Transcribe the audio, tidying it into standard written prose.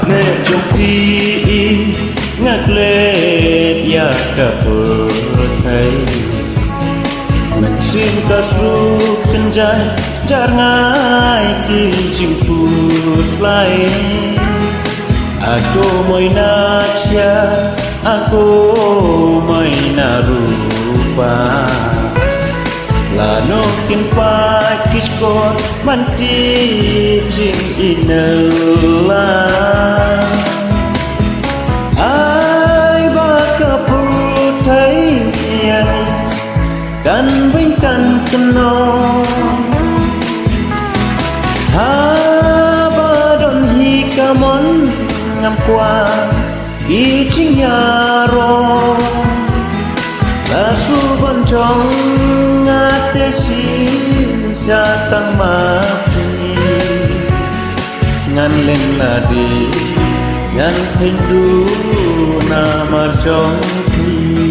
Nè trong khi ngạc lệ ya cả bờ thấy mình xin cả su chân dài char ngai ki chim phu fly aku moi na sia aku moi na rupa la no kin pa kisko man ti jing inelaกันวิ่งกันกันนองหาบาดอนฮีกามอนงามกว่าอีจิงยารองลาสูบันจองงาเตชีชาตังมาพีงานเล่นลาดีงานเพ่งดูนามาจองพี